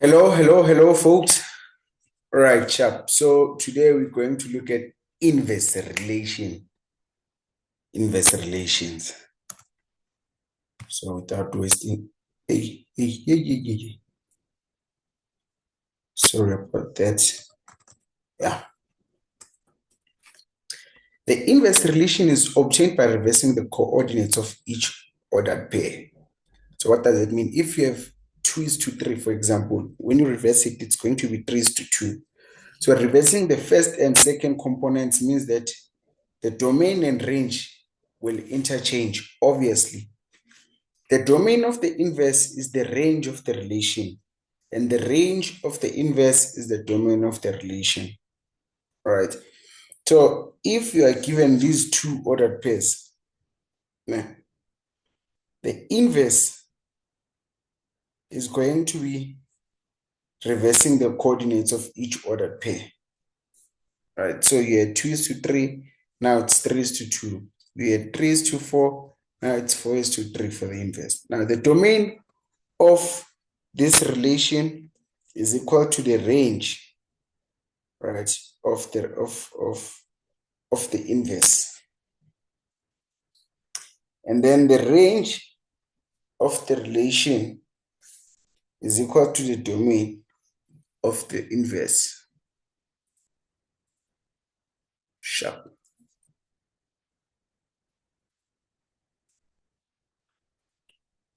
Hello, folks. All right, chap. So today we're going to look at inverse relations. So without wasting, sorry about that. Yeah, the inverse relation is obtained by reversing the coordinates of each ordered pair. So what does it mean? If you have 2:3, for example, when you reverse it, it's going to be 3:2. So reversing the first and second components means that the domain and range will interchange, obviously. The domain of the inverse is the range of the relation, and the range of the inverse is the domain of the relation. All right. So if you are given these two ordered pairs, the inverse is going to be reversing the coordinates of each ordered pair. All right. So you had 2:3, now it's 3:2. We had 3:4, now it's 4:3 for the inverse. Now the domain of this relation is equal to the range, right, of the inverse. And then the range of the relation is equal to the domain of the inverse. Sharp.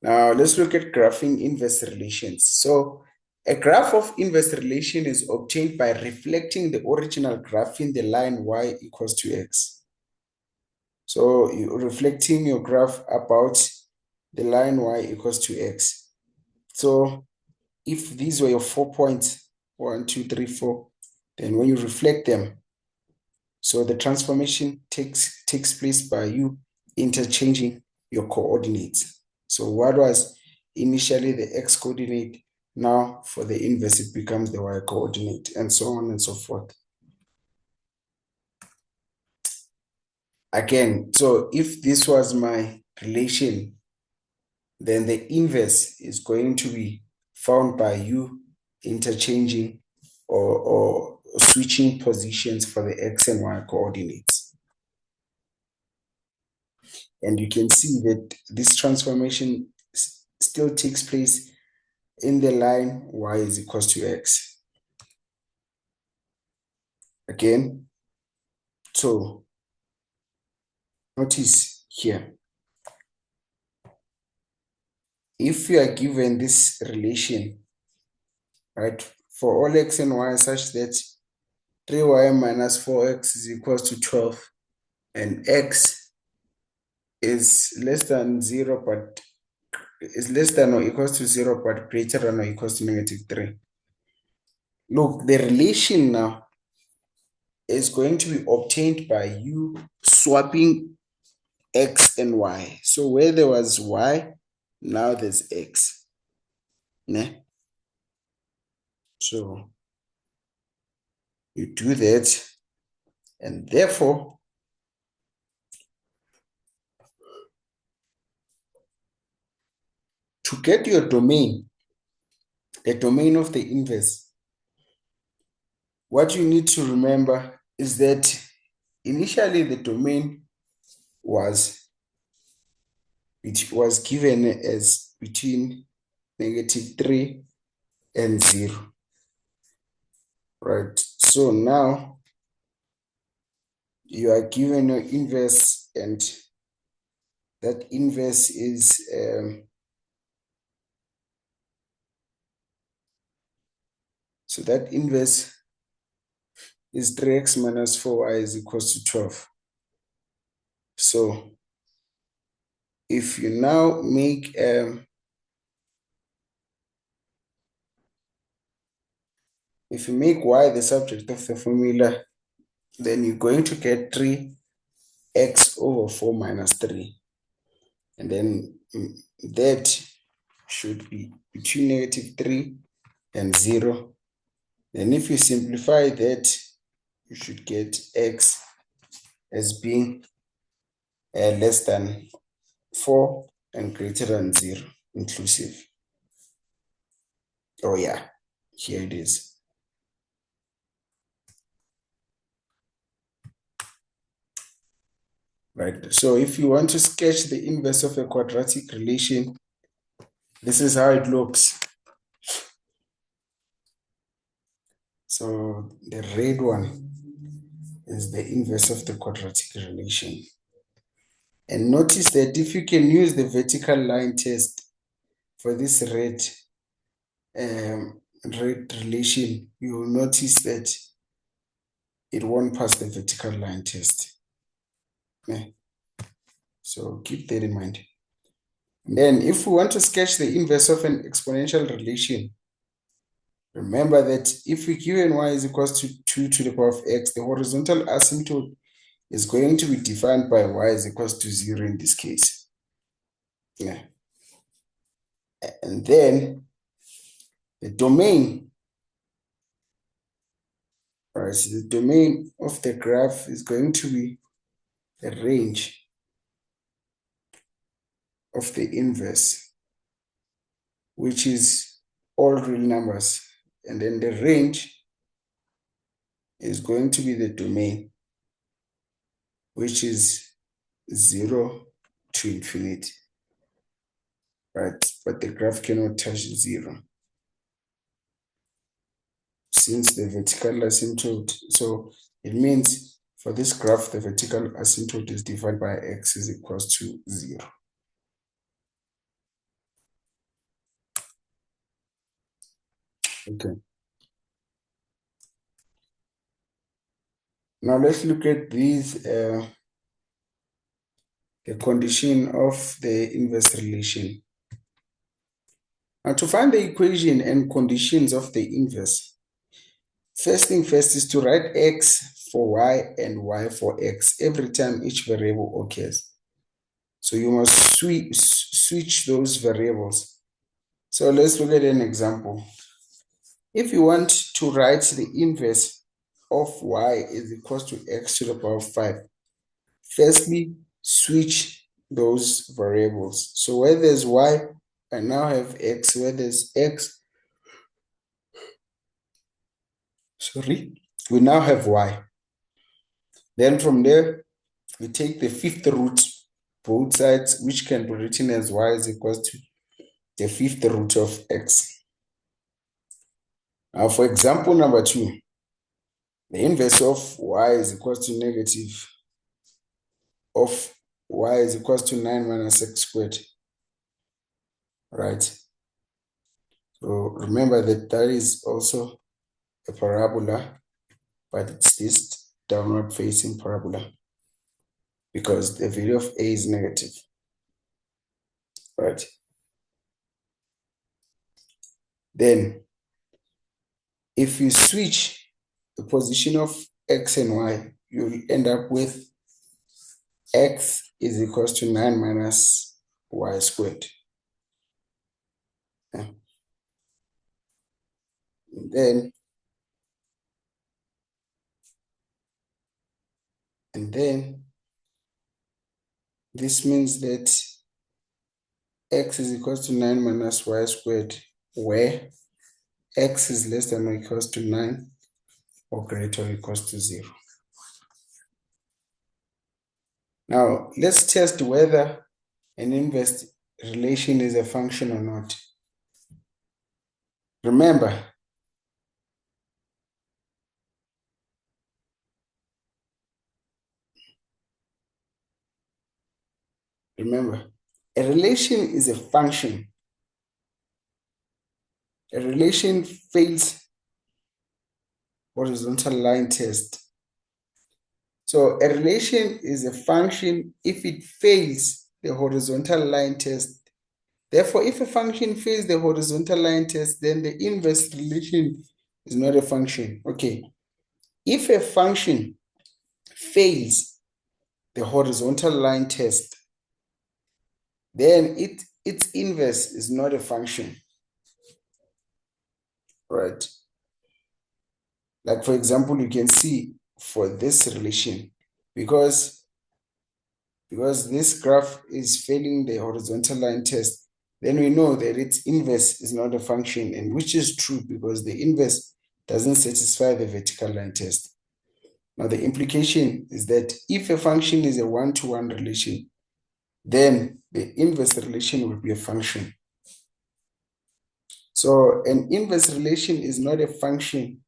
Now let's look at graphing inverse relations. So a graph of inverse relation is obtained by reflecting the original graph in the line y equals to x. So you're reflecting your graph about the line y equals to x. So if these were your 4 points, 1, 2, 3, 4, then when you reflect them, so the transformation takes place by you interchanging your coordinates. So what was initially the x coordinate, now for the inverse it becomes the y coordinate, and so on and so forth. Again, so if this was my relation, then the inverse is going to be found by you interchanging or switching positions for the x and y coordinates. And you can see that this transformation still takes place in the line y is equals to x. Again, so notice here, if you are given this relation, right, for all x and y such that 3y minus 4x is equals to 12, and x is less than 0, but is less than or equals to 0, but greater than or equals to -3. Look, the relation now is going to be obtained by you swapping x and y. So where there was y, now there's x. Ne? So you do that, and therefore to get your domain, the domain of the inverse, what you need to remember is that initially the domain was, it was given as between -3 and 0, right? So now you are given your inverse, and that inverse is so that inverse is 3x minus 4y is equals to 12. So if you now make if you make y the subject of the formula, then you're going to get 3x over 4 minus 3. And then that should be between -3 and 0. And if you simplify that, you should get x as being less than 4 and greater than 0 inclusive. Oh yeah. Here it is. Right. So if you want to sketch the inverse of a quadratic relation, this is how it looks. So the red one is the inverse of the quadratic relation. And notice that if you can use the vertical line test for this red relation, you will notice that it won't pass the vertical line test. Okay. So keep that in mind. And then if we want to sketch the inverse of an exponential relation, remember that if we given y is equals to 2 to the power of x, the horizontal asymptote is going to be defined by y is equals to 0 in this case. Yeah. And then the domain, right? So the domain of the graph is going to be the range of the inverse, which is all real numbers. And then the range is going to be the domain, which is 0 to infinity, right? But the graph cannot touch 0 since the vertical asymptote. So it means for this graph, the vertical asymptote is defined by x is equals to 0. Okay. Now let's look at these, the condition of the inverse relation. Now to find the equation and conditions of the inverse, first thing first is to write x for y and y for x every time each variable occurs. So you must switch those variables. So let's look at an example. If you want to write the inverse of y is equals to x to the power of 5, firstly, switch those variables. So where there's y, I now have x. Where there's x, we now have y. Then from there, we take the fifth root, both sides, which can be written as y is equals to the fifth root of x. Now, for example number 2, the inverse of y is equals to negative of y is equals to 9 minus x squared, right? So remember that that is also a parabola, but it's this downward facing parabola because the value of a is negative, right? Then if you switch the position of x and y, you'll end up with x is equals to 9 minus y squared. And then this means that x is equals to 9 minus y squared, where x is less than or equals to 9 or greater or equals to 0. Now, let's test whether an inverse relation is a function or not. Remember, a relation is a function. A relation fails horizontal line test. So a relation is a function if it fails the horizontal line test. Therefore, if a function fails the horizontal line test, then the inverse relation is not a function. Okay. If a function fails the horizontal line test, then its inverse is not a function, right? Like for example, you can see for this relation, because this graph is failing the horizontal line test, then we know that its inverse is not a function, and which is true because the inverse doesn't satisfy the vertical line test. Now, the implication is that if a function is a one-to-one relation, then the inverse relation will be a function. So an inverse relation is not a function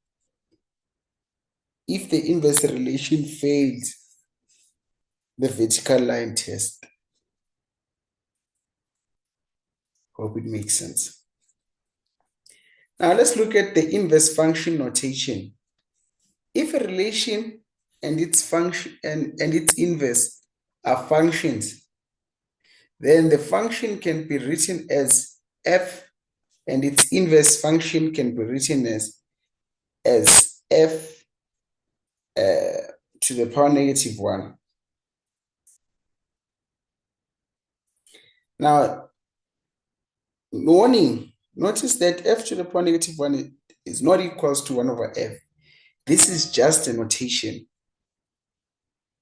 if the inverse relation fails the vertical line test. Hope it makes sense. Now let's look at the inverse function notation. If a relation and its function and its inverse are functions, then the function can be written as f, and its inverse function can be written as f to the power -1. Now, warning, notice that f to the power -1 is not equals to 1 over f. This is just a notation.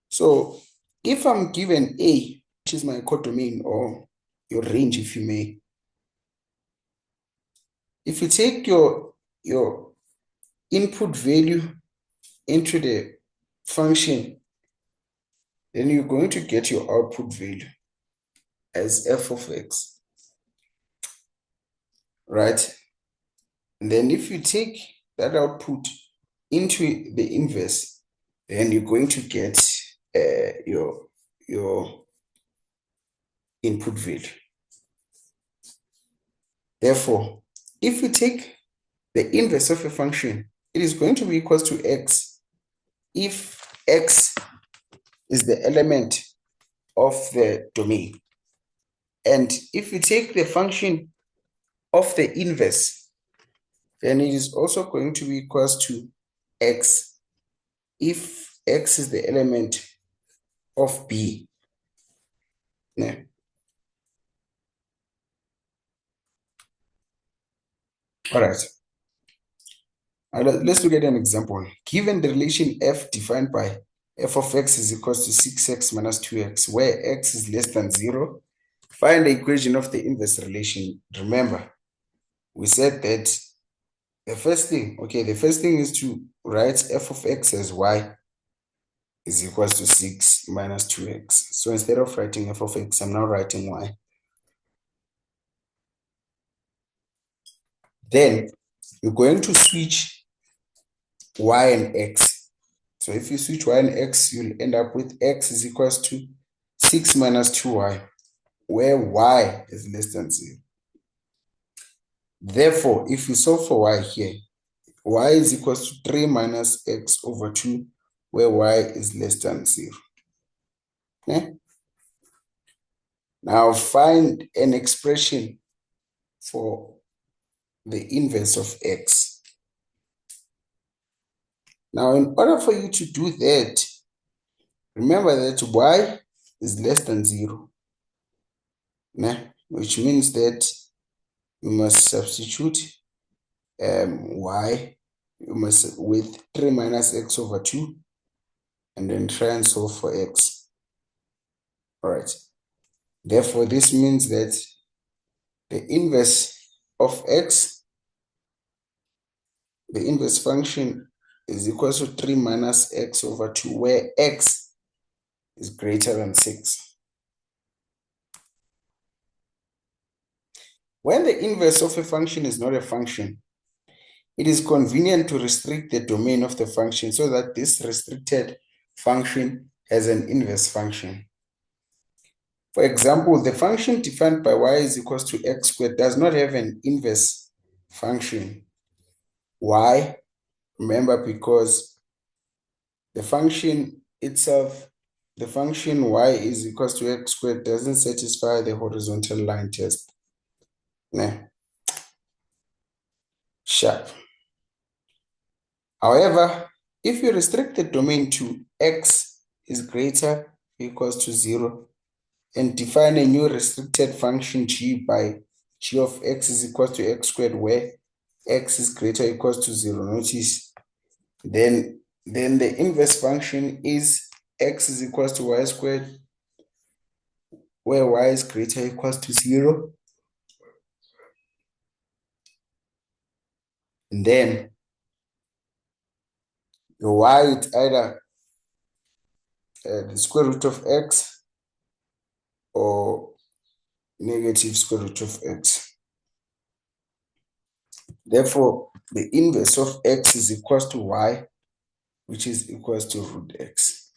So if I'm given A, which is my codomain or your range, if you may, if you take your input value into the function, then you're going to get your output value as f of x, right? And then if you take that output into the inverse, then you're going to get your input value. Therefore, if you take the inverse of a function, it is going to be equal to x if x is the element of the domain. And if you take the function of the inverse, then it is also going to be equal to x if x is the element of B. Yeah. All right. Let's look at an example. Given the relation f defined by f of x is equal to 6x minus 2x, where x is less than 0, find the equation of the inverse relation. Remember, we said that the first thing is to write f of x as y is equal to 6 minus 2x. So instead of writing f of x, I'm now writing y. Then you're going to switch y and x. So if you switch y and x, you'll end up with x is equal to 6 minus 2y, where y is less than 0. Therefore, if you solve for y here, y is equal to 3 minus x over 2, where y is less than 0. Okay? Now find an expression for the inverse of x. Now, in order for you to do that, remember that y is less than 0, which means that you must substitute y with 3 minus x over 2, and then try and solve for x. All right. Therefore, this means that the inverse of x, the inverse function is equal to 3 minus x over 2, where x is greater than 6. When the inverse of a function is not a function, it is convenient to restrict the domain of the function so that this restricted function has an inverse function. For example, the function defined by y is equal to x squared does not have an inverse function. Why? Remember, because the function itself, the function y is equal to x squared doesn't satisfy the horizontal line test. Sharp. However, if you restrict the domain to x is greater or equals to 0 and define a new restricted function g by g of x is equal to x squared, where x is greater or equals to 0, notice, then the inverse function is x is equals to y squared, where y is greater or equals to 0, And then your y is either the square root of x or negative square root of x. Therefore, the inverse of x is equals to y, which is equals to root x.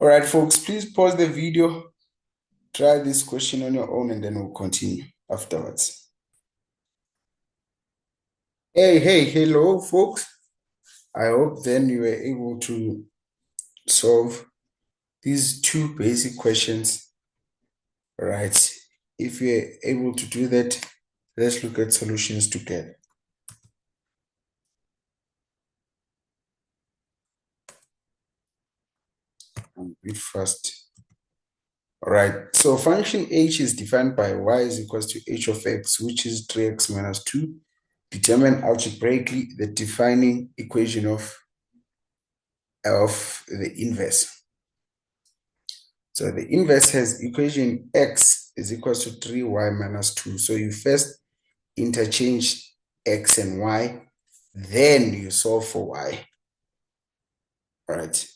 All right, folks, please pause the video, try this question on your own, and then we'll continue afterwards. Hey, hello, folks. I hope then you were able to solve these two basic questions. All right. If you're able to do that, let's look at solutions together. I'm a bit fast. All right. So function h is defined by y is equals to h of x, which is 3x minus 2. Determine algebraically the defining equation of the inverse. So the inverse has equation x is equals to 3y minus 2. So you first interchange x and y, then you solve for y. All right.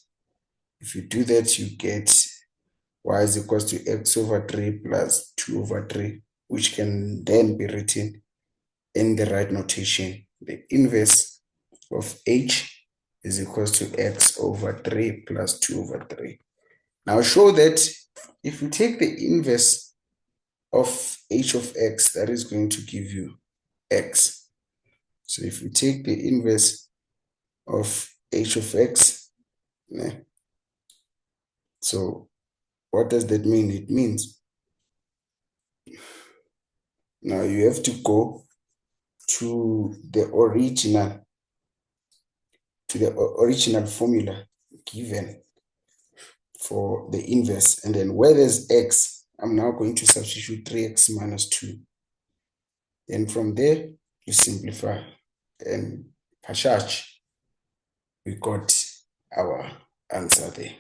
If you do that, you get y is equals to x over 3 plus 2 over 3, which can then be written in the right notation. The inverse of h is equals to x over 3 plus 2 over 3. Now show that if you take the inverse of h of x, that is going to give you x. So if you take the inverse of h of x, so what does that mean? It means now you have to go to the original formula given for the inverse, and then where there's x, I'm now going to substitute 3x minus 2. Then from there you simplify, and pashach, we got our answer there.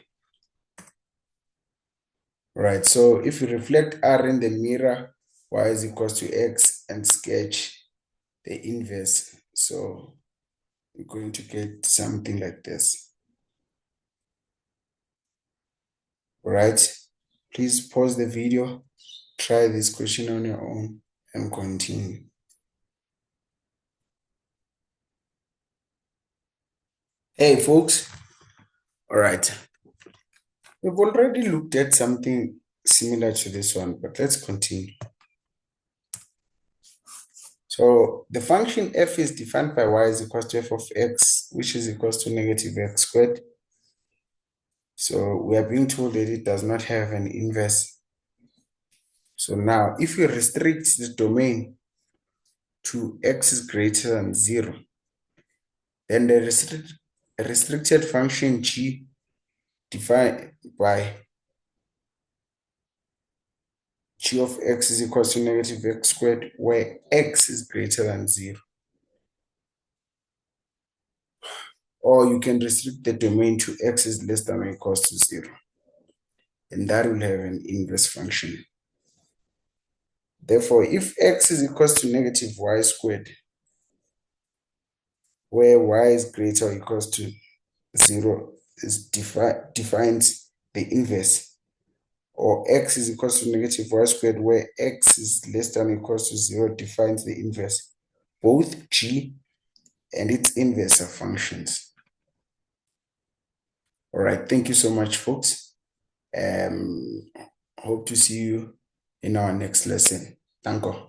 Right, so if you reflect R in the mirror, y is equals to x, and sketch the inverse, so we're going to get something like this. All right, please pause the video, try this question on your own, and continue. Hey folks, all right, we've already looked at something similar to this one, but let's continue. So the function f is defined by y is equals to f of x, which is equals to negative x squared. So we are being told that it does not have an inverse. So now if you restrict the domain to x is greater than 0, then the restricted function g defined by g of x is equals to negative x squared, where x is greater than 0. Or you can restrict the domain to x is less than or equals to 0. And that will have an inverse function. Therefore, if x is equals to negative y squared, where y is greater or equals to 0 is defines the inverse, or x is equals to negative y squared, where x is less than or equals to 0 defines the inverse. Both g and its inverse are functions. All right, thank you so much, folks. Hope to see you in our next lesson. Thank you.